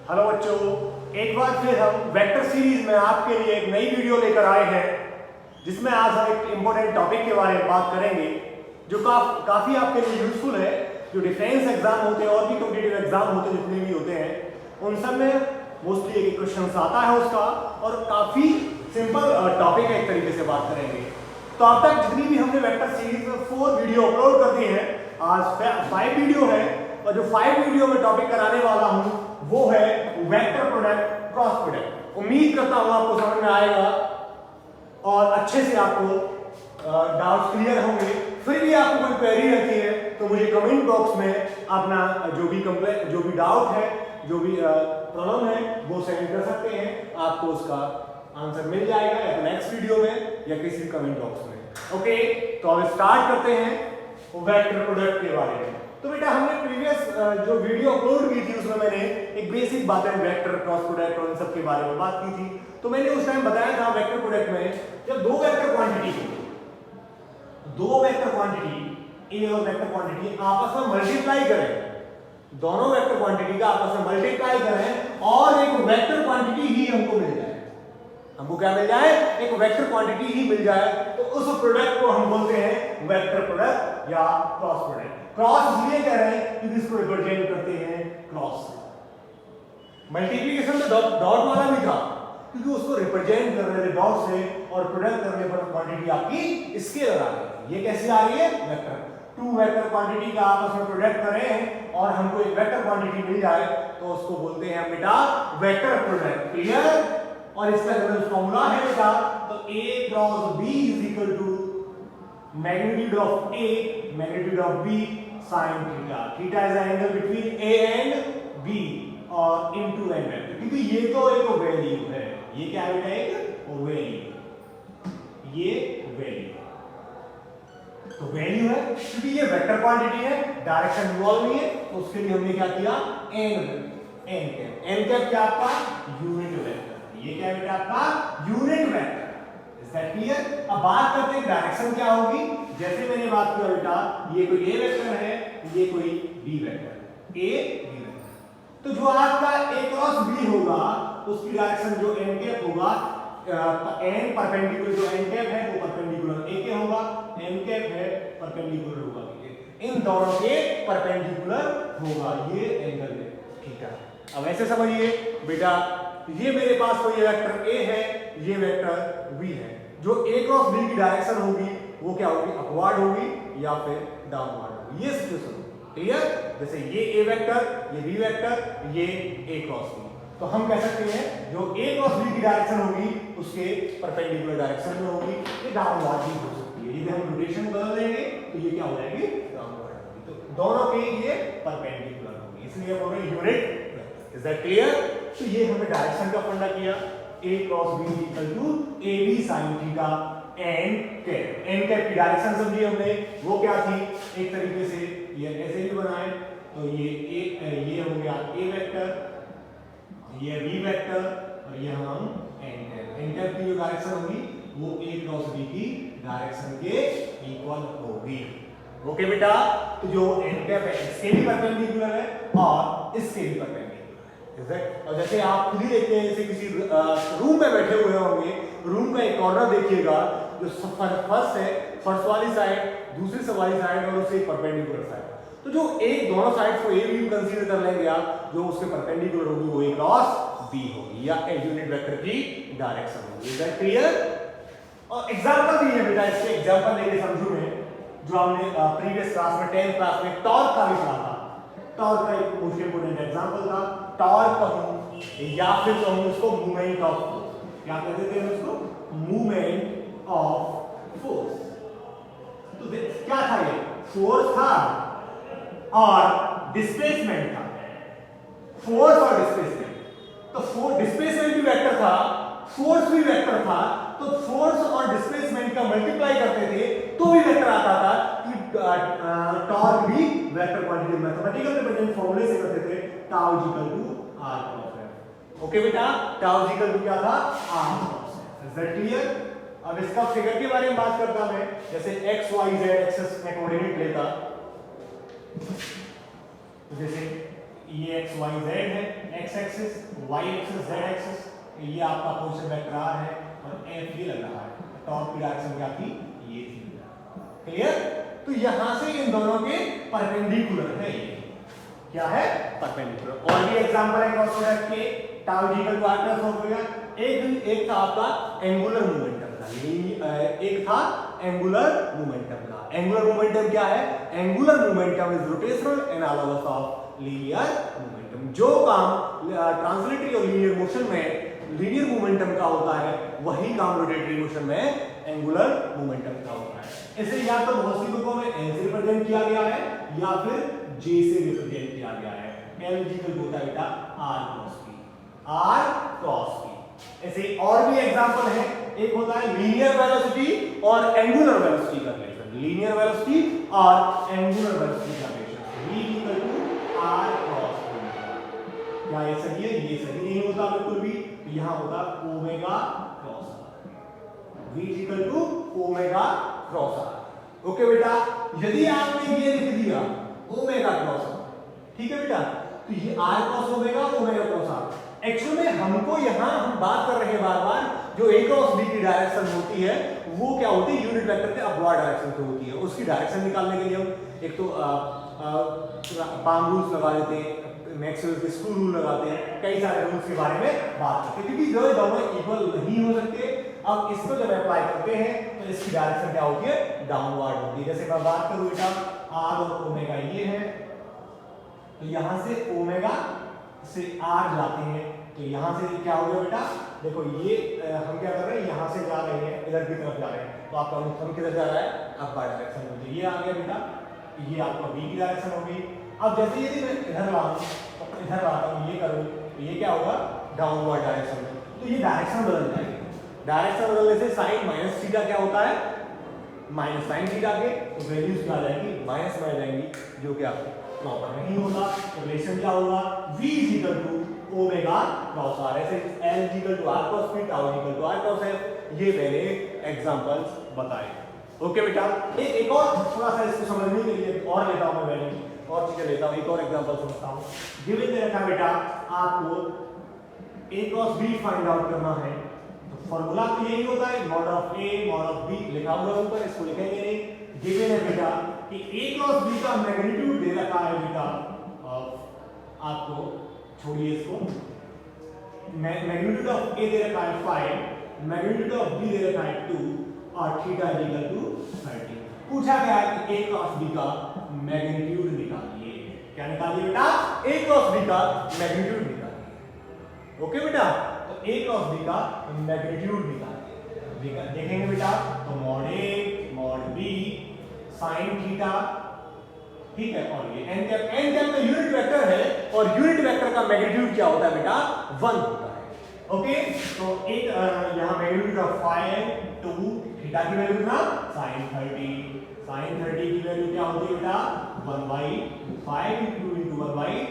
Hello बच्चों, एक बार फिर हम वेक्टर सीरीज में आपके लिए एक नई वीडियो लेकर आए हैं जिसमें आज हम एक इम्पोर्टेंट टॉपिक के बारे में बात करेंगे जो काफी आपके लिए यूजफुल है। जो डिफेंस एग्जाम होते हैं और भी कॉम्पिटिटिव एग्जाम होते हैं, जितने भी होते हैं उन सब में मोस्टली एक क्वेश्चन आता है उसका, और काफी सिंपल टॉपिक है, एक तरीके से बात करेंगे। तो अब तक जितनी भी हमने वेक्टर सीरीज में 4 वीडियो अपलोड कर दी है, आज 5 वीडियो है, और जो 5 वीडियो में टॉपिक कराने वाला हूं वो है वेक्टर प्रोडक्ट, क्रॉस प्रोडक्ट। उम्मीद करता हूं आपको समझ में आएगा और अच्छे से आपको डाउट्स क्लियर होंगे। फिर भी आपको कोई क्वेरी रहती है तो मुझे कमेंट बॉक्स में अपना जो भी डाउट है, जो भी प्रॉब्लम है वो सेंड कर सकते हैं। आपको उसका आंसर मिल जाएगा या तो नेक्स्ट वीडियो में या किसी कमेंट बॉक्स में। ओके, तो अब स्टार्ट करते हैं वेक्टर प्रोडक्ट के बारे में। तो बेटा हमने प्रीवियस जो वीडियो अपलोड की थी उसमें मैंने एक बेसिक बातें वेक्टर, क्रॉस प्रोडक्ट और इन सब के बारे में बात की थी। तो मैंने उस टाइम बताया था वेक्टर प्रोडक्ट में जब दो वेक्टर क्वांटिटी ए और वेक्टर क्वांटिटी आपस में मल्टीप्लाई करें, दोनों वेक्टर क्वांटिटी का आपस में मल्टीप्लाई करें और एक वेक्टर क्वांटिटी ही हमको मिल जाए। हमको क्या मिल जाए? एक वेक्टर क्वांटिटी ही मिल जाए, तो उस प्रोडक्ट को हम बोलते हैं वेक्टर प्रोडक्ट या क्रॉस प्रोडक्ट। क्रॉस इसलिए कह रहे हैं क्योंकि इसको रिप्रेजेंट करते हैं क्रॉस से। मल्टीप्लिकेशन में डॉट वाला भी था क्योंकि उसको रिप्रेजेंट कर रहे थे डॉट से, और प्रोडक्ट करने पर क्वांटिटी आपकी स्केलर आ रही है। ये कैसे आ रही है? वेक्टर। 2 वेक्टर क्वांटिटी का आपस में प्रोडक्ट करें और हमको एक वेक्टर क्वांटिटी मिल जाए तो उसको बोलते हैं बेटा वेक्टर प्रोडक्ट। क्लियर? और इसका जनरल फॉर्मूला है बेटा, तो A cross B is equal to magnitude of A magnitude of B sin theta. Theta is angle between A and B और इनटू n वेक्टर, क्योंकि ये तो एक वैल्यू है। ये क्या है बेटा? एक वैल्यू, ये वैल्यू तो वैल्यू है क्योंकि ये वेक्टर क्वांटिटी है, डायरेक्शन इन्वॉल्व नहीं है, तो उसके लिए हमने क्या किया? n कैप क्या आपका यूनिट वेक्टर। ये क्या है बेटा? आपका unit vector. Is that clear? अब बात करते हैं डायरेक्शन क्या होगी। जैसे मैंने बात किया बेटा, ये कोई a वेक्टर है, ये कोई b वेक्टर है, a b वेक्टर। तो जो आपका a क्रॉस b होगा उसकी डायरेक्शन जो n कैप होगा, n परपेंडिकुलर जो n कैप है वो परपेंडिकुलर a के होगा, n कैप है परपेंडिकुलर होगा b। इन दोनों के परपेंडिकुलर होगा ये एंगल है, ठीक है। अब ऐसे समझिए बेटा, ये मेरे पास कोई वेक्टर a है, ये वेक्टर b है। जो a क्रॉस b की डायरेक्शन होगी वो क्या होगी? अपवर्ड होगी या फिर डाउनवर्ड होगी। ये सिचुएशन होगी। क्लियर? जैसे ये a वेक्टर, ये b वेक्टर, ये a क्रॉस b, तो हम कह सकते हैं जो a क्रॉस b की डायरेक्शन होगी उसके परपेंडिकुलर डायरेक्शन में होगी, ये डाउनवर्ड भी हो सकती है। यदि हम रोटेशन बदल देंगे तो ये क्या हो जाएगी? डाउनवर्ड होगी। तो दोनों के ये परपेंडिकुलर होगी, इसलिए बोल रहे unit vector. Is that clear? तो ये हमने डायरेक्शन का फंडा किया, a cross b equal to ab sin theta n cap. n cap की डायरेक्शन समझी हमने, वो क्या थी? एक तरीके से ये ऐसे भी बनाए तो ये हो गया a वेक्टर, ये b वेक्टर, और ये हम n कैप। n कैप की जो डायरेक्शन होगी वो a क्रॉस b की डायरेक्शन के इक्वल होगी। ओके बेटा, तो जो n कैप है इसके भी परपेंडिकुलर है और इसके भी परपेंडिकुलर है। और जैसे आप खुद ही देखते हैं, जैसे किसी रूम में बैठे हुए होंगे, रूम का एक कॉर्नर देखिएगा, जो फर्स्ट है, फर्स्ट वाली साइड, दूसरी वाली साइड और उससे परपेंडिकुलर साइड, तो जो एक दोनों साइड को ए बी कंसीडर कर लेंगे आप, जो उसके परपेंडिकुलर होगी वो ए क्रॉस बी होगी या यूनिट वेक्टर की डायरेक्शन होगी। Is that clear? और एग्जांपल भी है बेटा, इसके एग्जांपल लेके समझो मैं, जो हमने प्रीवियस क्लास में 10th क्लास में टॉर्क का भी पढ़ा था। टॉर्क का एक मोस्ट इंपोर्टेंट एग्जांपल था। टॉर्क कहूं या फिर कहूं उसको मूवमेंट ऑफ फोर्स, क्या कहते थे उसको? Movement of force. तो क्या था? ये फोर्स था और डिस्प्लेसमेंट था। फोर्स और डिस्प्लेसमेंट, तो डिस्प्लेसमेंट भी वेक्टर था, फोर्स भी वेक्टर था, तो फोर्स और डिस्प्लेसमेंट का मल्टीप्लाई करते थे तो भी वेक्टर आता था कि टॉर्क भी वेक्टर क्वांटिटी। मैथमेटिकल रिप्रेजेंट फॉर्मूले से करते थे, tau equal to r cross f। Okay बेटा, टाउ इक्वल टू क्या था? r cross f। Is that clear? अब इसका फिगर के बारे में बात करता मैं, जैसे x y z एक्सिस में कोऑर्डिनेट लेता, जैसे ये x y z है, x axis, y axis, z axis, ये आपका पोजीशन वेक्टर आर है और एफ ये लग रहा है। टॉप की डायरेक्शन क्या थी, ये थी। क्लियर? तो यहां से इन दोनों के परपेंडिकुलर है ये, क्या है, परपेंडिकुलर। और भी एग्जांपल है क्रॉस प्रोडक्ट के, tau equal to r plus हो गया। एक था आपका एंगुलर मोमेंटम का, एक था एंगुलर मोमेंटम का। एंगुलर मोमेंटम क्या है? Angular momentum is rotational analogous of linear momentum. जो काम ट्रांसलेटरी और लीनियर मोशन में लीनियर मोमेंटम का होता है, वही काम रोटेटरी मोशन में एंगुलर मोमेंटम का होता है। इसे या तो बहुत सी बुकों में एल से रिप्रेजेंट किया गया है या फिर जे से रिप्रेजेंट किया गया है। एल इक्वल होता है बेटा R cross P, R cross P. ऐसे और भी एग्जांपल है। एक होता है लीनियर वेलोसिटी और एंगुलर वेलोसिटी का रिलेशन, लीनियर वेलोसिटी और एंगुलर वेलोसिटी का relation, v equal to R cross P. क्या ये सही है? ये सही नहीं होता बिल्कुल भी, तो यहां होता omega cross R, v equal to omega cross R. Okay बेटा, यदि आपने ये लिख दिया ओमेगा क्रॉस आर, ठीक है बेटा, तो ये R cross omega, omega cross R. Actual में हमको यहां हम बात कर रहे हैं बार बार, जो ए क्रॉस बी की डायरेक्शन होती है वो क्या होती है, यूनिट वेक्टर के अपवर्ड डायरेक्शन से होती है। उसकी डायरेक्शन निकालने के लिए हम एक तो पाम रूल्स लगा देते हैं, मैक्सवेल के स्क्रू रूल लगाते हैं, कई सारे रूल्स के बारे में बात करते हैं, क्योंकि जो दोनों इक्वल नहीं हो सकते। अब इसको जब अप्लाई करते हैं तो इसकी डायरेक्शन क्या होती है, डाउनवर्ड होती है। जैसे मैं बात करूं बेटा, आर और ओमेगा ये है, तो यहां से ओमेगा से आर जाते हैं, तो यहां से क्या हो गया बेटा, देखो ये हम क्या कर रहे हैं, यहां से जा रहे हैं, इधर की तरफ जा रहे हैं, तो आपका हम किधर जा रहा है, अपवर्ड डायरेक्शन में। ये आ गया बेटा, ये आपका बी की डायरेक्शन होगी। अब जैसे यदि मैं इधर लाऊं, तो इधर आता हूं, ये करूं, तो ये क्या होगा, डाउनवर्ड डायरेक्शन। तो ये डायरेक्शन बदल जाएगी। डायरेक्शन बदलने से साइन माइनस थीटा क्या होता है, माइनस साइन थीटा के, तो वैल्यूज क्या आ जाएगी, माइनस में आ जाएंगी, जो कि आपको प्रॉपर नहीं होगा। रिलेशन क्या होगा, v equal to omega cross R. ऐसे l equal to R cross P, tau equal to R cross F. ये मैंने एग्जांपल्स बताए। ओके बेटा, एक और थोड़ा सा इसको समझने के लिए और लेता हूं मैं वैल्यू, और चीजें लेता हूं, एक और एग्जांपल समझता हूं। गिवन दे रखा बेटा, आपको a cross b find out करना है, तो फार्मूला तो यही होता है, mod of a mod of b लिखा हुआ है ऊपर, इसको लिखेंगे नहीं। गिवन है बेटा कि a क्रॉस b का मैग्नीट्यूड दे रखा है बेटा, आपको छोड़िए इसको, मैग्नीट्यूड ऑफ a दे रखा है 5, मैग्नीट्यूड ऑफ b दे रखा है 2 और थीटा इक्वल टू 30। पूछा गया है कि a क्रॉस b का मैग्नीट्यूड निकालिए। क्या निकालिए बेटा, a क्रॉस b का मैग्नीट्यूड निकालिए। ओके बेटा, तो a क्रॉस b का मैग्नीट्यूड निकालिए। देखेंगे बेटा, तो mod a mod b sin theta, ठीक है, और ये n कैप तो यूनिट वेक्टर है, और यूनिट वेक्टर का मैग्नीट्यूड क्या होता है बेटा, 1 होता है। ओके, तो एक यहां मैग्नीट्यूड ऑफ 5 2 थीटा की वैल्यू कितना, sin 30, sin 30 की वैल्यू क्या होती है बेटा, 1/5 * 2 * 1/2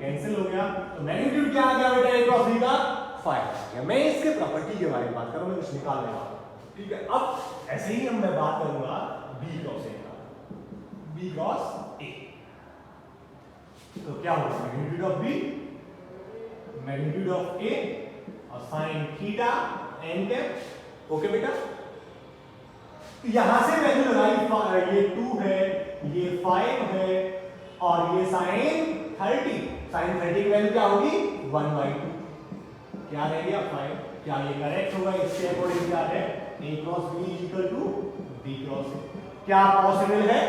कैंसिल हो गया। तो मैग्नीट्यूड क्या आ गया बेटा, a क्रॉस b का 5 आ गया। मैं इसके प्रॉपर्टी के बारे में बात कर रहा हूं, मैं कुछ निकालने वाला हूं, ठीक है। अब ऐसे ही हम मैं बात करूंगा b क्रॉस a का, b क्रॉस a, तो क्या होगा, magnitude of b magnitude of a और sin theta n cap. Okay बेटा, तो यहां से वैल्यू लगाई, ये 2 है, ये 5 है, और ये sin 30, sin 30 की वैल्यू क्या होगी, 1/2, क्या रह गया 5। क्या ये करेक्ट होगा, इसके अकॉर्डिंग क्या है, a cross b equal to b cross a। क्या पॉसिबल है,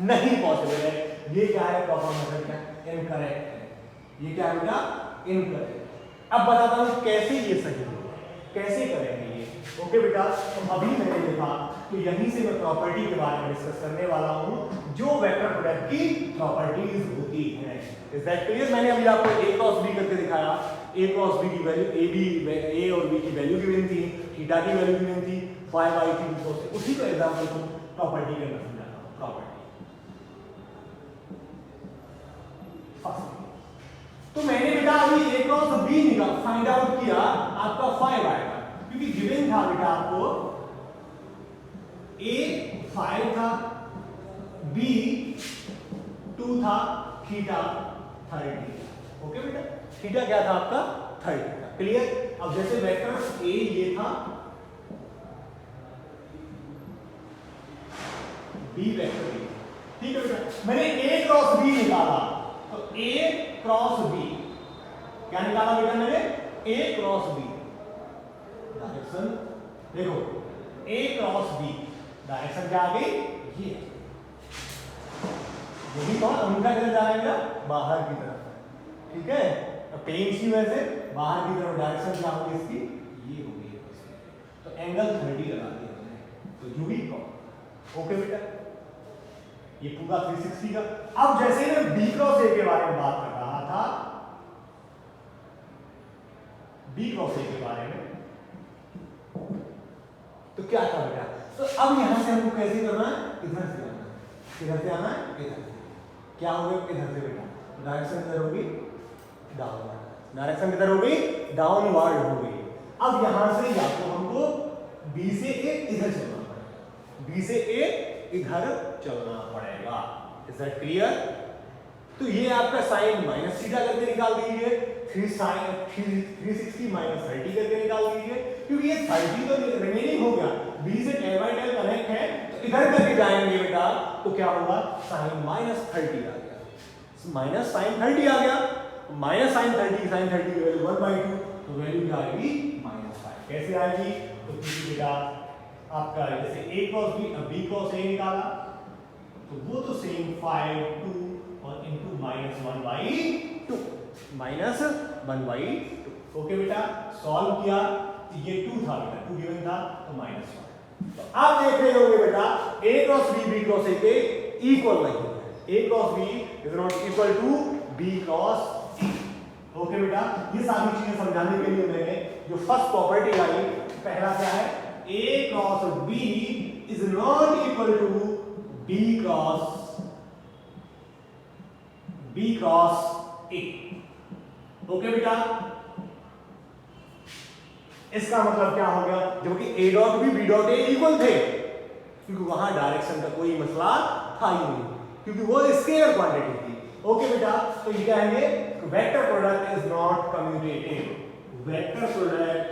नहीं पॉसिबल है। ये क्या है, प्रॉपर मेथड क्या, इनकरेक्ट है। ये क्या है बेटा, इनकरेक्ट। अब बताता हूं कैसे ये सही होगा, कैसे करेंगे ये। ओके बेटा, तो अभी मैंने देखा, तो यहीं से मैं प्रॉपर्टी के बारे में डिस्कस करने वाला हूं, जो वेक्टर प्रोडक्ट की प्रॉपर्टीज होती हैं। Is that clear? मैंने अभी आपको a क्रॉस b करके दिखाया, a क्रॉस b की वैल्यू a और b की वैल्यू गिवन थी, थीटा की वैल्यू गिवन थी, 5/3 क्रॉस, उसी को एग्जांपल को प्रॉपर्टी के अंदर समझाता हूं। प्रॉपर्टी तो मैंने बेटा अभी a क्रॉस b निकाल फाइंड आउट किया, आपका 5 आएगा, क्योंकि गिवन था बेटा आपको a 5 था, b 2 था, थीटा 30। ओके बेटा, थीटा क्या था आपका 30 था। क्लियर? अब जैसे वेक्टर ए ये था, बी वेक्टर बी, ठीक है बेटा। मैंने ए क्रॉस बी निकाला, तो ए क्रॉस बी क्या निकाला बेटा मैंने? ए क्रॉस बी डायरेक्शन, देखो ए क्रॉस बी डायरेक्शन क्या आ गई? ये यही कौन उनका किधर जा रहा है? बाहर की तरफ, ठीक है। प्लेन की वजह से बाहर की तरफ डायरेक्शन क्या होगी इसकी? ये होगी। तो एंगल 30 लगा दिया हमने, तो यू ही कौन। ओके बेटा, ये पूरा 360 का। अब जैसे मैं बी क्रॉस ए के बारे में बात कर रहा था, बी क्रॉस ए के बारे में, तो क्या था बेटा? तो अब यहां से हमको कैसे करना है? इधर से आना है। किधर से आना है? इधर से। क्या होगा इधर से बेटा? डायरेक्शन किधर होगी? डाउनवर्ड। डायरेक्शन किधर होगी? डाउनवर्ड होगी। अब यहां से या तो हमको बी से ए इधर चलना पड़ेगा, बी से ए इधर चलना पड़ेगा। Is that clear? तो ये आपका साइन माइनस थीटा करके निकाल दीजिए, 360 माइनस 30 करके निकाल दीजिए, क्योंकि ये 30 तो रिमेनिंग हो गया, बी से टेल बाय टेल कनेक्ट है, तो इधर करके जाएंगे बेटा, तो क्या होगा? साइन माइनस 30 आ गया, माइनस साइन 30 आ गया, माइनस साइन 30, साइन 30 की वैल्यू 1/2, तो वैल्यू क्या आएगी? -5। कैसे आएगी? तो क्योंकि बेटा आपका जैसे a cross b, b cross a निकाला, तो वो तो सेम 5 2 और इनटू -1/2, -1/2। ओके बेटा, सॉल्व किया, ये 2 था बेटा, 2 गिवन था, तो -1। तो आप देख रहे होंगे बेटा a cross b, b cross a के इक्वल नहीं है, a cross b is not equal to b cross a। Okay बेटा, ये सारी चीजें समझाने के लिए मैंने जो फर्स्ट प्रॉपर्टी लाई, पहला क्या है? a cross b is not equal to b cross a। Okay बेटा, इसका मतलब क्या हो गया? जबकि a dot b b dot a equal थे, क्योंकि वहां डायरेक्शन का कोई मसला था ही नहीं, क्योंकि वो स्केलर क्वांटिटी थी। ओके बेटा, तो ये कहेंगे vector product is not commutative. Vector product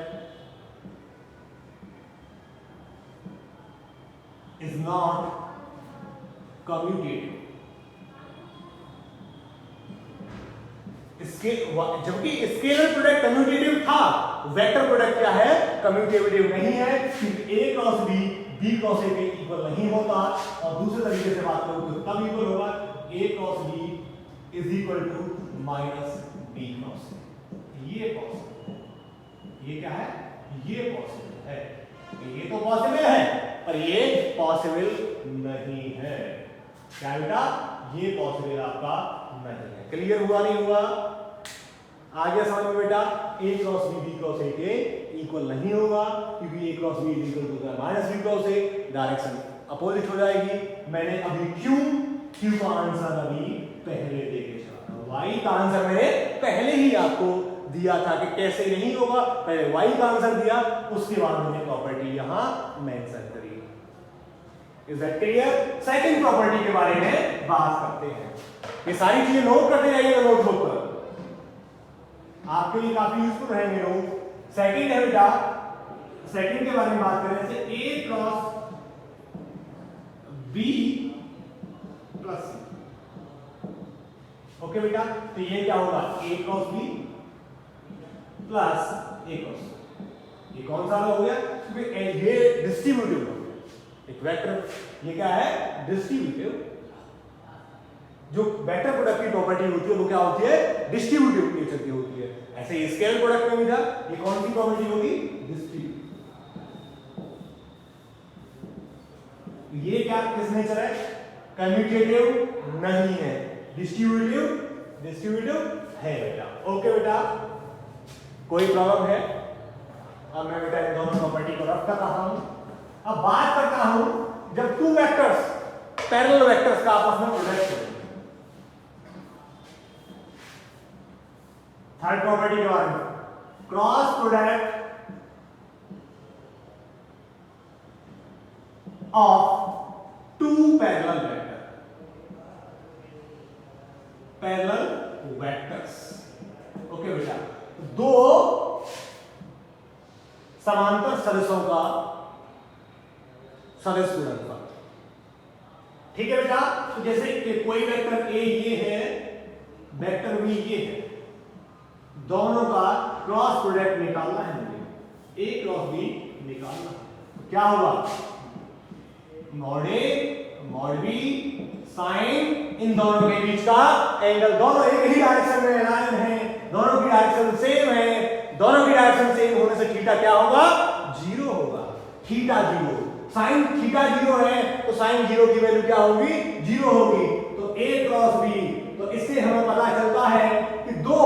is not commutative. जबकि स्केलर प्रोडक्ट कम्यूटेटिव था, वेक्टर प्रोडक्ट क्या है? कम्यूटेटिव नहीं है, क्योंकि a cross b b cross a के इक्वल नहीं होता। और दूसरे तरीके से बात करूं तो तब इक्वल होगा a cross b is equal to minus b cross a। ये पॉसिबल, ये क्या है? ये पॉसिबल है। ये तो पॉसिबल है, पर ये पॉसिबल नहीं है। क्या बेटा? ये पॉसिबल आपका नहीं है। क्लियर हुआ नहीं हुआ? आगे समझ में बेटा, a cross b b cross a के इक्वल नहीं होगा, क्योंकि a cross b equal to minus b cross a, direction opposite हो जाएगी। मैंने अभी q का आंसर अभी पहले देके चला, y का आंसर मैंने पहले ही आपको दिया था कि कैसे नहीं होगा, पहले y का आंसर दिया, उसके बाद मैंने प्रॉपर्टी यहां मेंशन करी। Is that clear? Second property के बारे में बात करते हैं। ये सारी चीजें नोट करते जाइएगा नोटबुक पर, आपके लिए काफी यूजफुल रहेंगे लोग। सेकंड है बेटा, सेकंड के बारे में बात करें, जैसे a cross b plus c। Okay बेटा, तो ये क्या होगा? a cross b plus a cross c। ये कौन सा हो गया? ये डिस्ट्रीब्यूटिव हो गया, एक वेक्टर। ये क्या है? डिस्ट्रीब्यूटिव। जो वेक्टर प्रोडक्ट की प्रॉपर्टी होती है वो क्या होती है? डिस्ट्रीब्यूटिव नेचर की होती है। ऐसे ही स्केलर प्रोडक्ट में भी था, ये कौन सी प्रॉपर्टी होगी? डिस्ट्रीब्यूटिव। ये क्या किस नेचर है? कम्यूटेटिव नहीं है, डिस्ट्रीब्यूटिव है बेटा। ओके बेटा, कोई प्रॉब्लम है? अब मैं बेटा इन दोनों प्रॉपर्टी को रख कर रहा हूं। अब बात करता हूं जब टू वेक्टर्स, पैरेलल वेक्टर्स का आपस में प्रोडक्ट है। थर्ड प्रॉपर्टी के बारे में, cross product of two parallel vector, parallel vectors. Okay बेटा, दो समांतर सदिशों का सदिश गुणनफल। ठीक है बेटा, तो जैसे कि कोई वेक्टर ए ये है, वेक्टर बी ये है, दोनों का क्रॉस प्रोडक्ट निकालना है मुझे, ए क्रॉस बी निकालना है। तो क्या होगा, mod A mod B sine इन दोनों के बीच का एंगल, दोनों एक ही डायरेक्शन में अलाइन है, दोनों की डायरेक्शन सेम है, दोनों की डायरेक्शन सेम होने से थीटा क्या होगा, जीरो होगा। Theta zero, sine theta zero है तो साइन जीरो की वैल्यू क्या होगी, जीरो होगी। तो ए क्रॉस बी, तो इससे हमें पता चलता है कि दो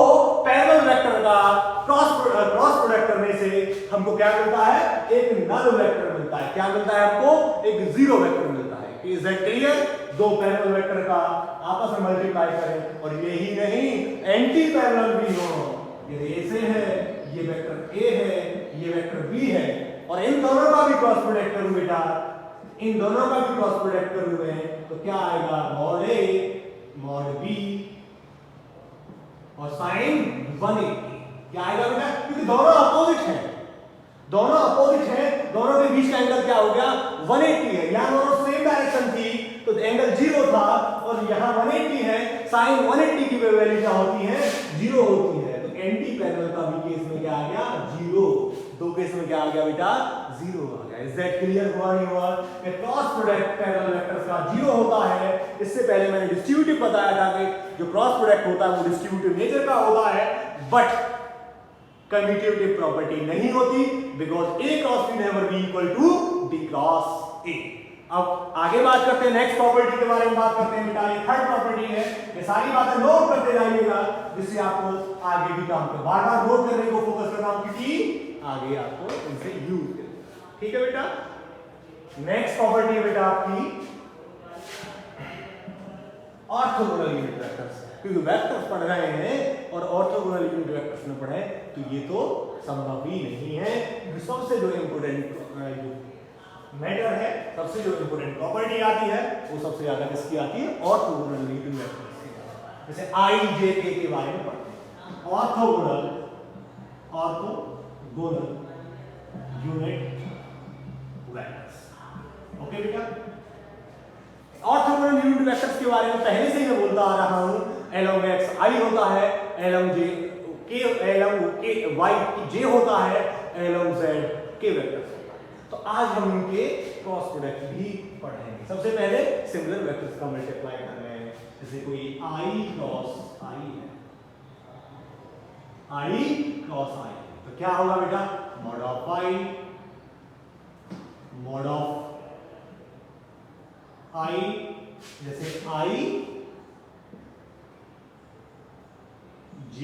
पैरेलल वेक्टर का क्रॉस प्रोडक्ट करने से हमको क्या मिलता है, एक नल वेक्टर मिलता है। क्या मिलता है हमको, एक जीरो वेक्टर मिलता है। Is that clear? दो पैरेलल वेक्टर का आपस में मल्टीप्लाई करें और यही नहीं एंटी पैरेलल भी हो, ये ए से है, ये वेक्टर ए है, ये वेक्टर बी है, और इन दोनों का भी क्रॉस प्रोडक्ट करूं बेटा, इन दोनों का भी क्रॉस प्रोडक्ट करूं मैं, तो क्या आएगा, मॉड ए मॉड बी और साइन 180। क्या आएगा बेटा, क्योंकि दोनों अपोजिट हैं, दोनों अपोजिट हैं, दोनों के बीच का एंगल क्या हो गया, 180 है। यहां दोनों सेम डायरेक्शन थी तो एंगल 0 था, और यहां 180 है, साइन 180 की वैल्यू क्या होती है, 0 होती है। तो एंटी पैरेलल का भी केस में क्या आ गया, 0। दो केस में क्या आ गया बेटा, 0 आ गया। Is that clear? हुआ नहीं हुआ? कि क्रॉस प्रोडक्ट पैरेलल वेक्टर्स का 0 होता है। इससे पहले मैंने डिस्ट्रीब्यूटिव बताया था कि जो क्रॉस प्रोडक्ट होता है वो डिस्ट्रीब्यूटिव नेचर का होता है, बट कम्यूटेटिव प्रॉपर्टी नहीं होती, because A cross B never be equal to B cross A. अब आगे बात करते हैं नेक्स्ट प्रॉपर्टी के बारे में बात करते हैं बेटा। ये थर्ड प्रॉपर्टी है, ये सारी बातें नोट करते जाइएगा जिससे आपको आगे भी काम कर बार बार नोट करने को फोकस करना कि आगे आपको इनसे यूज करना। ठीक है बेटा, नेक्स्ट प्रॉपर्टी है बेटा आपकी ऑर्थोगोनल यूनिट वेक्टर्स। क्योंकि वेक्टर्स पढ़ रहे हैं और ऑर्थोगोनल यूनिट वेक्टर्स में पढ़े तो ये तो संभव ही नहीं है। सबसे जो इंपोर्टेंट मैटर है, सबसे जो इंपोर्टेंट प्रॉपर्टी आती है वो सबसे ज्यादा किसकी आती है, ऑर्थोगोनल यूनिट वेक्टर्स की। जैसे आई जे के बारे में पढ़ते हैं, ऑर्थोगोनल यूनिट वेक्टर्स। ओके बेटा, ऑर्थोगोनल यूनिट वेक्टर्स के बारे में पहले से ही मैं बोलता आ रहा हूं। along x i होता है, along j k y j होता है, along z k वेक्टर्स। तो आज हम इनके क्रॉस प्रोडक्ट भी पढ़ेंगे। सबसे पहले सिमिलर वेक्टर्स का मल्टीप्लाई कर रहे हैं, जैसे कोई i क्रॉस i है, i क्रॉस i, तो क्या होगा बेटा, mod of i mod of i, जैसे i j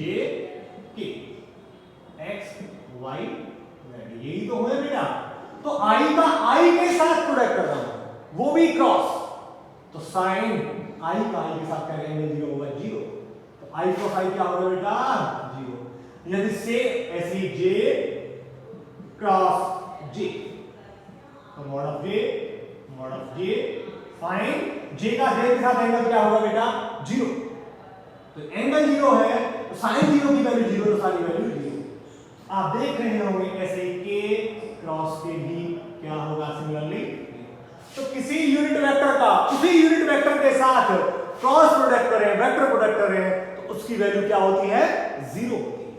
k x y z, यही तो है बेटा। तो i का i के साथ प्रोडक्ट कर रहा हूं, वो भी क्रॉस, तो साइन i का i के साथ करेंगे 0 होगा 0, तो i क्रॉस i क्या होगा बेटा, 0। यदि से ऐसी j क्रॉस j, तो mod of j sine j का j के साथ एंगल क्या होगा बेटा, 0। तो एंगल 0 है तो साइन 0 की वैल्यू 0, तो सारी वैल्यू 0। आप देख रहे होंगे ऐसे k क्रॉस के भी क्या होगा सिमिलरली। तो किसी यूनिट वेक्टर का उसी यूनिट वेक्टर के साथ क्रॉस प्रोडक्ट करें, वेक्टर प्रोडक्ट करें, तो उसकी वैल्यू क्या होती है, 0 होती है।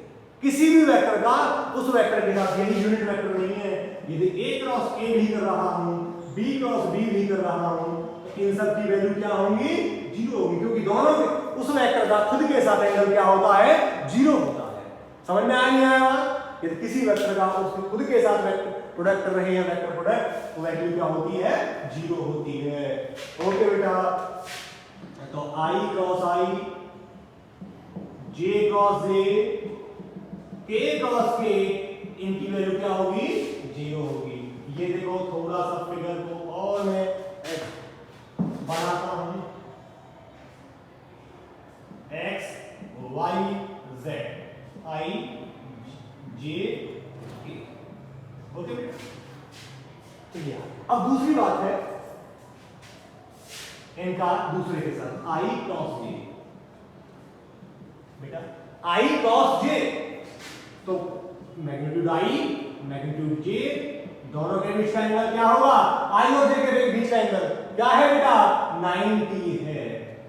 किसी भी वेक्टर का उस वेक्टर के साथ, यही यूनिट वेक्टर नहीं है, यदि a क्रॉस a भी कर रहा हूं, b क्रॉस b भी कर रहा हूं, तो इन सब की वैल्यू क्या होंगी, 0 होगी, क्योंकि दोनों उस वेक्टर का खुद के साथ एंगल क्या होता है, 0 होता है। समझ में आ नहीं आया? यदि किसी वेक्टर का उसके खुद के साथ वेक्टर प्रोडक्ट कर रहे हैं, वेक्टर प्रोडक्ट, तो वैल्यू क्या होती है, 0 होती है। ओके बेटा, तो i cross i, j cross j, k cross k, इनकी वैल्यू क्या होगी, 0 होगी। ये देखो थोड़ा सा फिगर को और मैं बनाता हूं, x y z i j k। Okay बेटा, तो ये अब दूसरी बात है इनका दूसरे के साथ i क्रॉस j। बेटा आई क्रॉस जे, तो मैग्नीट्यूड आई मैग्नीट्यूड जे, दोनों के बीच का एंगल क्या होगा? आई और जे के बीच का एंगल क्या है बेटा? 90 है,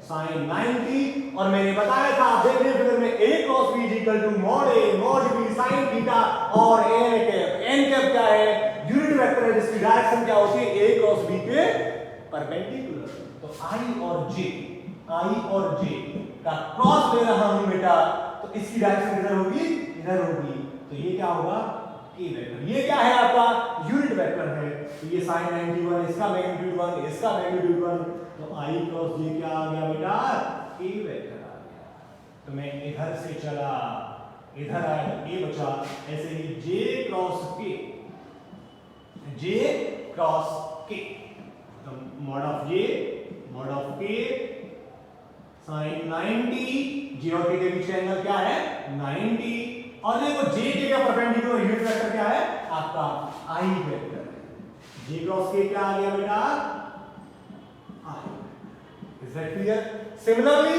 sin 90। और मैंने बताया था, आप देख रहे हैं फिगर में, a cross b equal to mod a mod b sin theta, और n कैप क्या है? यूनिट वेक्टर है जिसकी डायरेक्शन क्या होती है? a क्रॉस b के परपेंडिकुलर। तो i और j का क्रॉस ले रहा हूं बेटा, तो इसकी डायरेक्शन किधर होगी? इधर होगी। तो ये क्या होगा? k vector. ये क्या है? आपका यूनिट वेक्टर है। तो ये sin 91, इसका मैग्नीट्यूड 1, इसका मैग्नीट्यूड 1, तो i क्रॉस j क्या आ गया बेटा? k वेक्टर आ गया। तो मैं इधर से चला, इधर आया तो a बचा, ऐसे ही j क्रॉस k तो mod of k sin 90, j और k के बीच का एंगल क्या है? 90। और देखो j के का परपेंडिकुलर यूनिट वेक्टर क्या है? आपका i वेक्टर है। j क्रॉस k क्या आ गया बेटा? i। Is that clear? Similarly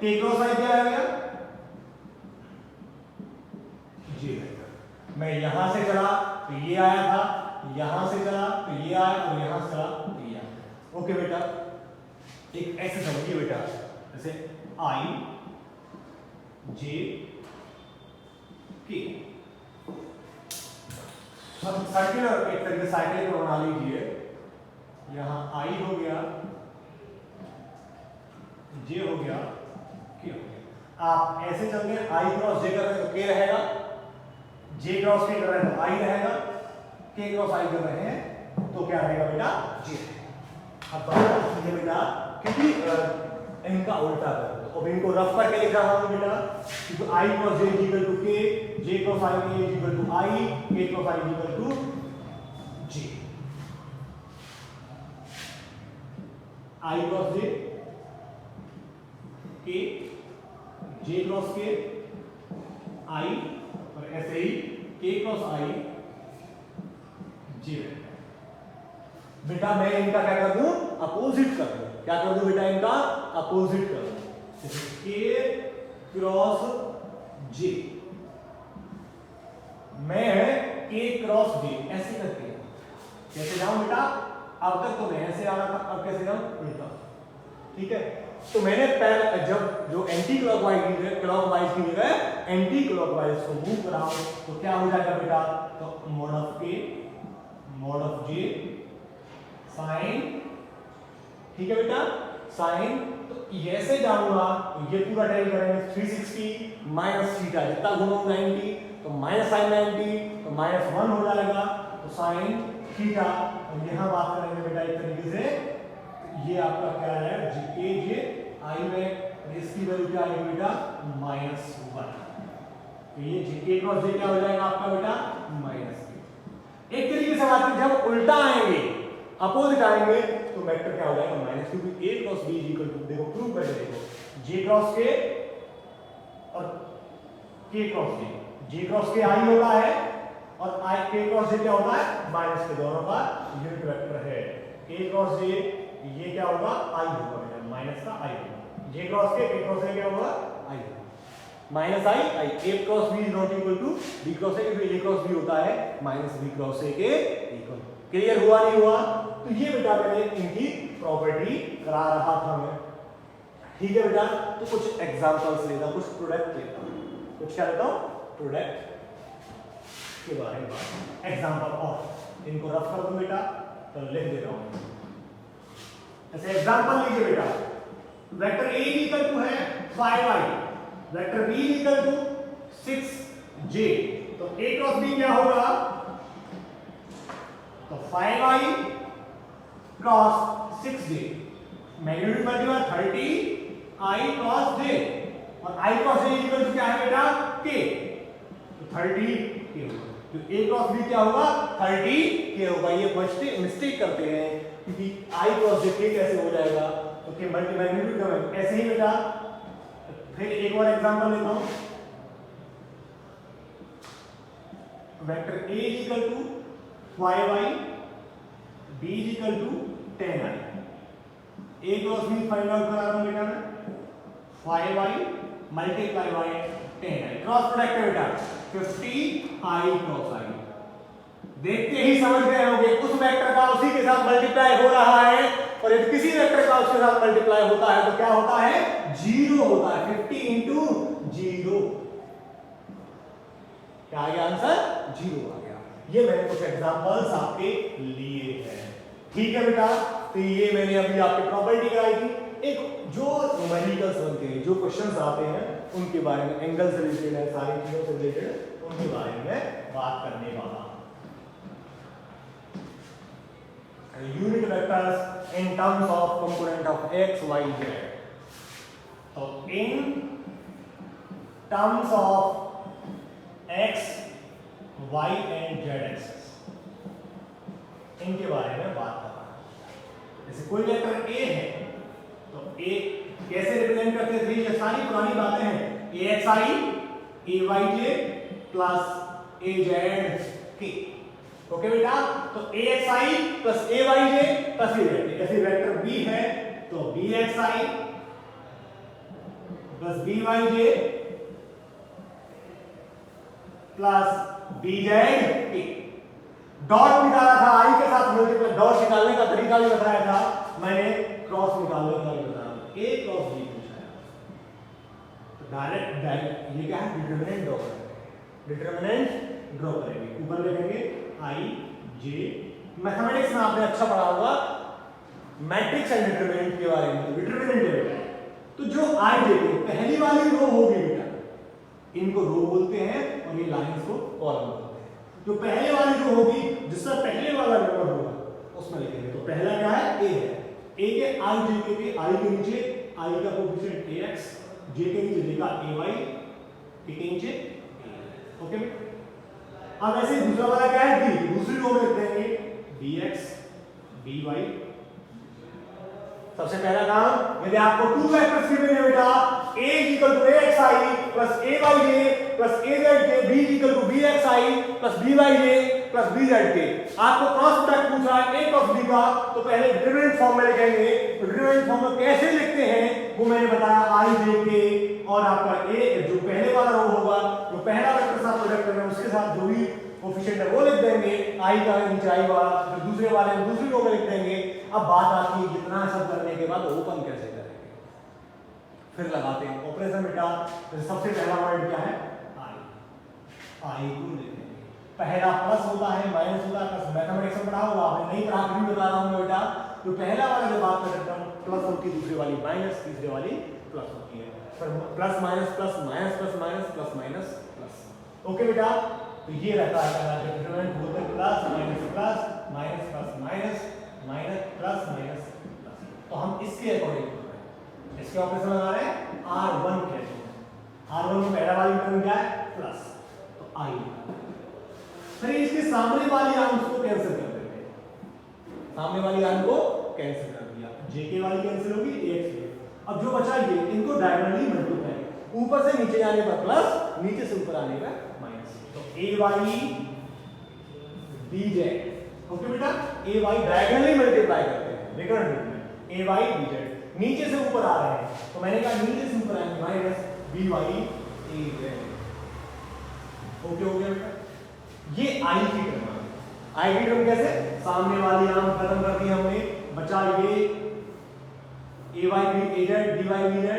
k cross i क्या आ गया? j vector. मैं यहां से चला तो ये आया था, यहां से चला तो ये आया, और यहां से चला तो ये आया। ओके बेटा, एक ऐसे समझिए बेटा, जैसे i j k सर्कुलर, एक तरीके साइकिल को बना लीजिए। यहां i हो गया, j हो गया, k हो गया। आप ऐसे चल गए, i क्रॉस j कर रहे हैं तो k रहेगा, j क्रॉस k कर रहे हैं तो i रहेगा, k क्रॉस i कर रहे हैं तो क्या रहेगा बेटा? j। अब बात कीजिए बेटा, क्योंकि इनका उल्टा कर दो। अब इनको रफ करके लिख रहा हूं बेटा, क्योंकि i cross j equal to k, j cross i equal to i, k cross i equal to j। i cross j k, j cross k i, और ऐसे ही k क्रॉस i j। बेटा मैं इनका क्या कर दूं? अपोजिट कर दूं। क्या कर दूं बेटा? इनका अपोजिट कर दूं। k क्रॉस j, मैं k क्रॉस j ऐसे करके कैसे जाऊं बेटा? अब तक तो मैं ऐसे आ रहा था, अब कैसे जाऊं? उल्टा। ठीक है, तो मैंने पहले जब जो एंटी क्लॉकवाइज की जगह एंटी क्लॉकवाइज को मूव कराऊं तो क्या हो जाएगा बेटा? तो mod of k mod of j sine, ठीक है बेटा, साइन। तो ऐसे जाऊंगा तो ये पूरा टेल करेंगे 360 माइनस थीटा, जितना घुमाऊं 90, तो माइनस साइन 90 तो माइनस 1 हो जाएगा, तो साइन थीटा। और यहां बात करेंगे बेटा एक तरीके से, तो ये आपका क्या है? k j i में, इसकी वैल्यू क्या आएगी बेटा? -1। तो ये k क्रॉस j क्या हो जाएगा आपका बेटा? -k। एक तरीके से बात करें, जब उल्टा आएंगे, अपोजिट आएंगे, तो वेक्टर क्या हो जाएगा? माइनस, क्योंकि a cross b equal to, देखो प्रूव कर देखो, j क्रॉस k और k cross j cross k i होता है, और i k क्रॉस j क्या होता है? माइनस के दोनों का यूनिट वेक्टर है। k क्रॉस j ये क्या होगा? i होगा बेटा, माइनस का i होगा। j cross k cross a क्या होगा? i होगा, minus i a cross b is not equal to b cross a, क्योंकि a क्रॉस b होता है माइनस b क्रॉस a के इक्वल। क्लियर हुआ नहीं हुआ? तो ये बेटा मैंने इनकी प्रॉपर्टी करा रहा था मैं। ठीक है बेटा, तो कुछ एग्जांपल्स लेता हूं, कुछ प्रोडक्ट लेता हूं, कुछ क्या लेता हूं? प्रोडक्ट के बारे में बात, एग्जांपल, और इनको रफ कर दूं बेटा, तो लिख दे रहा हूं। ऐसे एग्जांपल लीजिए बेटा, वेक्टर a इक्वल टू है 5y, vector b equal to 6j, तो a क्रॉस b क्या होगा? तो 5y cross 6j, magnitude multiply 30 i cross j, और i cross j equal to क्या है बेटा? k, तो 30 k होगा। तो a क्रॉस b क्या होगा? 30 k होगा। ये मिस्टेक करते हैं, क्योंकि i क्रॉस j k कैसे हो जाएगा? तो k मल्टी मैग्नीट्यूड का ऐसे ही बेटा। फिर एक और एग्जांपल लेता हूं, vector a equal to 5y, b equal to 10i, a cross b find out करा रहा हूं बेटा मैं। 5y multiply y 10i। Cross product है बेटा 50i क्रॉस i। देखते ही समझ गए होंगे उस वेक्टर का उसी के साथ मल्टीप्लाई हो रहा है, और यदि किसी वेक्टर का उसके साथ मल्टीप्लाई होता है तो क्या होता है, जीरो होता है। 50 इंटू जीरो, क्या आ गया आंसर, जीरो आ गया। ये मैंने कुछ एग्जांपल्स आपके लिए हैं, ठीक है बेटा। तो ये मैंने अभी आपकी प्रॉपर्टी कराई थी। एक जो न्यूमेरिकल्स बनते हैं, जो क्वेश्चंस आते हैं उनके बारे में, एंगल से रिलेटेड है, सारी चीजों से रिलेटेड, उनके बारे में बात करने वाला। Unit vectors in terms of component of x, y, z। तो in terms of x, y and z axis, इनके बारे में बात कर रहा है। जैसे कोई वेक्टर a है तो a कैसे रिप्रेजेंट करते थे, ये सारी पुरानी बातें हैं। axi, ayj plus azk। Okay बेटा, तो axi plus ayj plus az। जैसे वेक्टर b है तो bxi plus byj plus bzk। Dot निकाला था आई के साथ मल्टीप्लाई, डॉट निकालने का तरीका भी बताया था मैंने, क्रॉस निकालने का भी बताया, a क्रॉस b पूछा है। तो डायरेक्ट ये क्या है, डिटरमिनेंट ड्रॉ करेंगे, डिटरमिनेंट ड्रॉ करेंगे। ऊपर लिखेंगे i j। मैथमेटिक्स में आपने अच्छा पढ़ा होगा मैट्रिक्स एंड डिटरमिनेंट के बारे में। डिटरमिनेंट है बेटा, तो जो i j की पहली वाली रो होगी बेटा, इनको रो बोलते हैं और ये लाइंस को कॉलम बोलते हैं। जो पहले वाली रो होगी, जिसका पहले वाला नंबर होगा उसमें लिखेंगे। तो पहला क्या है, a है। a के i j के i के नीचे i का कोएफिशिएंट ax, j के नीचे j का ay, k के नीचे a। ओके बेटा, अब ऐसे दूसरा वाला क्या है, b। दूसरी रो में लिख देंगे bx by। सबसे पहला काम, यदि आपको टू वेक्टर्स गिवन है बेटा, a axi plus ayj plus azk, b bxi plus byj plus bzk। आपको क्रॉस प्रोडक्ट पूछा है a क्रॉस b का, तो पहले डिटरमिनेंट फॉर्म में लिखेंगे। डिटरमिनेंट फॉर्म में कैसे लिखते हैं वो मैंने बताया, ijk और आपका a जो पहले वाला रो होगा, जो पहला वेक्टर साथ प्रोडक्ट करना है उसके साथ जो भी कोएफिशिएंट है वो लिख देंगे, i का नीचे i वाला, जो दूसरे वाले में दूसरी रो में लिख देंगे। अब बात आती है जितना सब करने के बाद ओपन कैसे करेंगे, फिर लगाते हैं ऑपरेशन बेटा। तो सबसे पहला पॉइंट क्या है, i को लिखेंगे। पहला प्लस होता है, माइनस होता है, प्लस मैथमेटिक्स में पढ़ा होगा आपने, नहीं पढ़ा फिर भी बता रहा हूं मैं बेटा। तो पहला वाला जो बात करता हूं प्लस होती है, दूसरी वाली माइनस, तीसरी वाली प्लस होती है। फिर plus minus plus minus plus minus plus minus plus. Okay बेटा, तो ये रहता है पहला डिटरमिनेंट, बोलते हैं plus minus plus minus plus minus minus plus minus plus. तो हम इसके अकॉर्डिंग कर रहे हैं, इसके ऑपरेशन लगा रहे हैं। r1 कहते हैं, r1 में पहला वाली टर्म क्या है, प्लस, तो i। फिर इसके सामने वाली आर्म्स को कैंसिल कर देंगे, सामने वाली आर्म को कैंसिल कर दिया, jk वाली कैंसिल होगी, ax की। अब जो बचा ये, इनको डायगोनली मल्टीप्लाई, ऊपर से नीचे जाने पर प्लस, नीचे से ऊपर आने पर माइनस। तो ay bz। ओके बेटा, ay डायगोनली मल्टीप्लाई करते हैं, रिकरेंट रूप में ay bz, नीचे से ऊपर आ रहे हैं तो मैंने कहा नीचे से ऊपर आएंगे माइनस by az। ओके हो गया बेटा, ये i की टर्म है। i की टर्म कैसे, सामने वाली आर्म खत्म कर दी हमने, बचा ये ay az dy bz,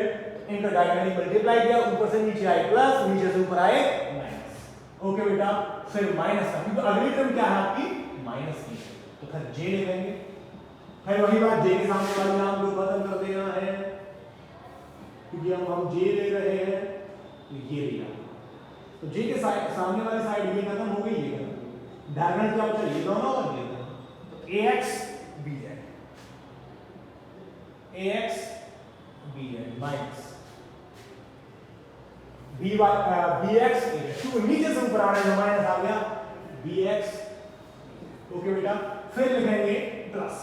इनका डायगोनली मल्टीप्लाई किया, ऊपर से नीचे आए प्लस, नीचे से ऊपर आए माइनस। ओके बेटा, फिर माइनस का, क्योंकि अगली टर्म क्या है आपकी, माइनस की, तो फिर j लिखेंगे। फिर वही बात, j के सामने वाली आर्म को खत्म कर देना है, क्योंकि हम j ले रहे हैं, तो ये लिया। तो j के सामने वाली साइड ये खत्म हो गई, ये खत्म हो गई, डायगोनल क्या बचा, ये दोनों और ये दोनों। तो ax bz, ax bz minus bx two, नीचे से ऊपर आना है, माइनस आ गया bx। ओके बेटा, फिर लिखेंगे प्लस,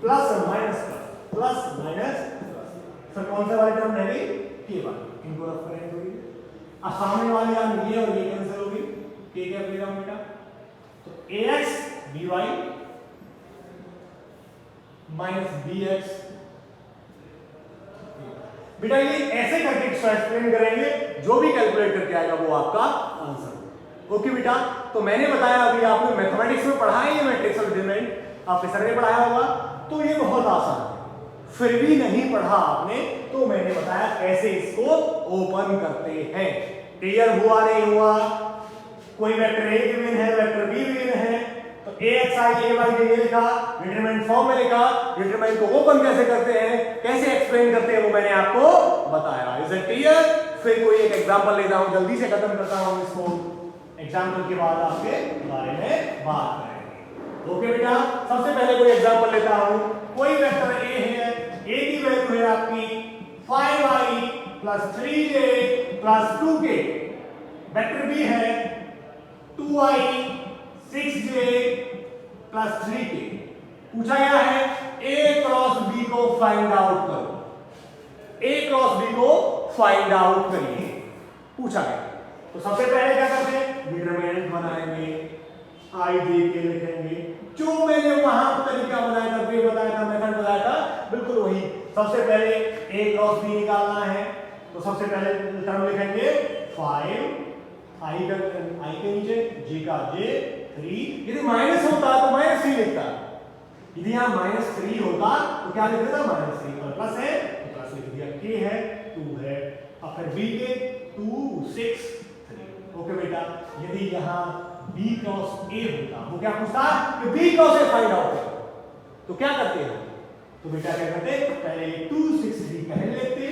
प्लस और minus plus, plus minus plus. फिर कौन सा वाली टर्म रहेगी, k वाली, इनको रफ करेंगे। अब सामने वाली आर्म ये और ये कैंसिल होगी, k क्या बनेगा बेटा, तो ax by माइनस bx। बेटा ये ऐसे करके एक्सप्लेन करेंगे, जो भी कैलकुलेट करके आएगा वो आपका आंसर। ओके बेटा, तो मैंने बताया अभी आपने मैथमेटिक्स में पढ़ा है ये मैट्रिक्स ऑफ डिटरमिनेंट, आपके सर ने पढ़ाया होगा, तो ये बहुत आसान है। फिर भी नहीं पढ़ा आपने तो मैंने बताया कैसे इसको ओपन करते हैं। क्लियर हुआ नहीं हुआ? कोई वेक्टर ए गिवन है, वेक्टर बी गिवन है, तो axi ay ये लिखा, डिटरमिनेंट फॉर्म में लिखा, डिटरमिनेंट को ओपन कैसे करते हैं, कैसे एक्सप्लेन करते हैं वो मैंने आपको बताया। Is it clear? फिर कोई एक एग्जांपल लेता हूं, जल्दी से खत्म करता हूं इसको, एग्जांपल के बाद आपके बारे में बात करेंगे। ओके बेटा, सबसे पहले कोई एग्जांपल लेता हूं। कोई वेक्टर ए है, ए की वैल्यू है आपकी 5i + 3j + 2k, vector B है 2i 6j + 3k। पूछा गया है a क्रॉस b को फाइंड आउट करो, a क्रॉस b को फाइंड आउट करिए, पूछा गया। तो सबसे पहले क्या करते हैं, डिटरमिनेंट बनाएंगे, i j k लिखेंगे, जो मैंने वहां तरीका बताया था, वे बताया था, मेथड बताया था, बिल्कुल वही। सबसे पहले a क्रॉस b निकालना है, तो सबसे पहले टर्म लिखेंगे 5 i के नीचे j का j 3, यदि माइनस होता तो -3 लिखता, यदि यहाँ -3 होता तो क्या लिख देता, -3, और प्लस है तो प्लस लिख दिया, k है 2 है, और फिर b के 2 6 3। ओके बेटा, यदि यहाँ b क्रॉस a होता, वो क्या पूछता कि b cross a find out करो, तो क्या करते हैं, तो बेटा क्या करते, पहले 2 6 3 पहले लिखते,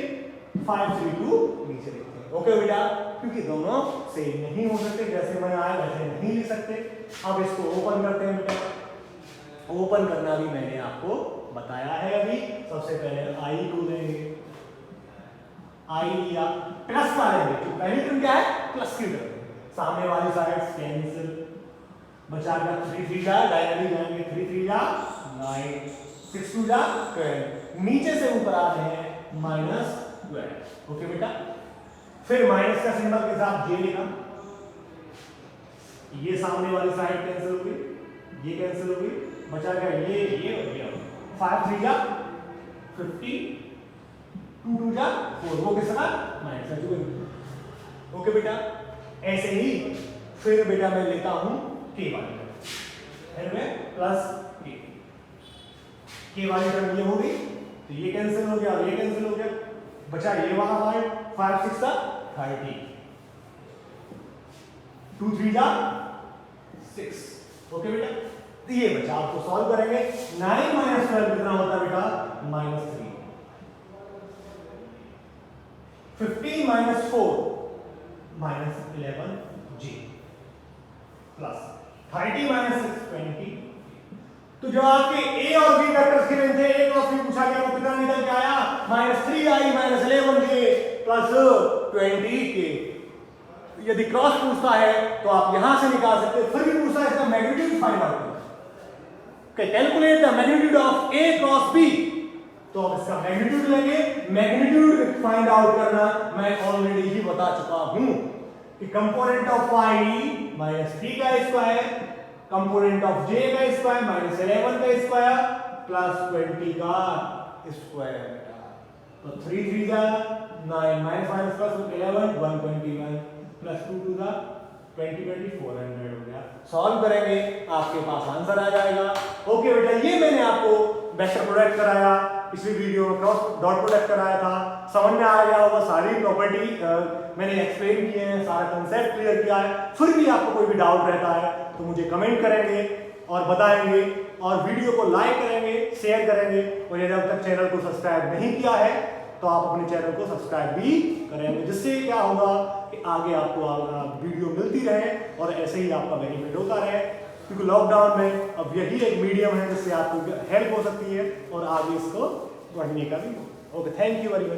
5 3 2 नीचे लिखते। ओके बेटा, क्योंकि दोनों सेम नहीं हो सकते, जैसे मैंने आया वैसे नहीं लिख सकते। अब इसको ओपन करते हैं बेटा, ओपन करना भी मैंने आपको बताया है अभी। सबसे पहले i को लेंगे, i लिया, प्लस का लेंगे, तो पहली टर्म क्या है, प्लस की टर्म, सामने वाली साइड कैंसिल, बचा गया 3 3 जा, डायरेक्टली जाएंगे, 3 3 जा 9, 6 2 जा 12, नीचे से ऊपर आ रहे हैं -12। ओके बेटा, फिर माइनस का सिंबल के साथ j लिखा, ये सामने वाली साइड कैंसिल हो गई, ये कैंसिल हो गई, बचा गया ये और ये। 5 3 जा 50, 2 2 जा 4, वो किसका माइनस का जुगल। ओके बेटा, ऐसे ही फिर बेटा मैं लेता हूं k वाली टर्म, फिर मैं प्लस k वाली टर्म ये हो गई, तो ये कैंसिल हो गया और ये कैंसिल हो गया, बचा ये वाला पार्ट, 5 6 का 30, 2 3 जा 6। ओके बेटा, तो ये बचा, आपको सॉल्व करेंगे। 9 - 12 कितना होता है बेटा, -3, 15 - 4 -11j, प्लस 30 - 6 20। तो जो आपके a और b वेक्टर्स गिवन थे, a क्रॉस b पूछा गया, वो कितना निकल के आया, -3i - 11j + 20k। यदि क्रॉस पूछता है तो आप यहां से निकाल सकते हैं, फिर भी पूछता है इसका मैग्नीट्यूड फाइंड आउट करो, calculate the magnitude of a cross b, तो अब इसका मैग्नीट्यूड लेंगे। मैग्नीट्यूड फाइंड आउट करना मैं ऑलरेडी ही बता चुका हूं कि कंपोनेंट ऑफ i -3 का स्क्वायर, कंपोनेंट ऑफ j का स्क्वायर -11 का स्क्वायर प्लस 20 का स्क्वायर। तो 3 3 जा 9 -+ प्लस 11 121 प्लस 2 2 जा 20 20 400 हो गया। सॉल्व करेंगे, आपके पास आंसर आ जाएगा। ओके बेटा, ये मैंने आपको वेक्टर प्रोडक्ट कराया, पिछली वीडियो में क्रॉस डॉट प्रोडक्ट कराया था, समझ में आ गया होगा, सारी प्रॉपर्टी मैंने एक्सप्लेन किए हैं, सारा कंसेप्ट क्लियर किया है। फिर भी आपको कोई भी डाउट रहता है तो मुझे कमेंट करेंगे और बताएंगे, और वीडियो को लाइक करेंगे, शेयर करेंगे, और यदि अब तक चैनल को सब्सक्राइब नहीं किया है तो आप अपने चैनल को सब्सक्राइब भी करेंगे, जिससे क्या होगा कि आगे आपको वीडियो मिलती रहे और ऐसे ही आपका बेनिफिट होता रहे, क्योंकि लॉकडाउन में अब यही एक मीडियम है जिससे आपको हेल्प हो सकती है और आगे इसको बढ़ने का भी। Okay, thank you very much.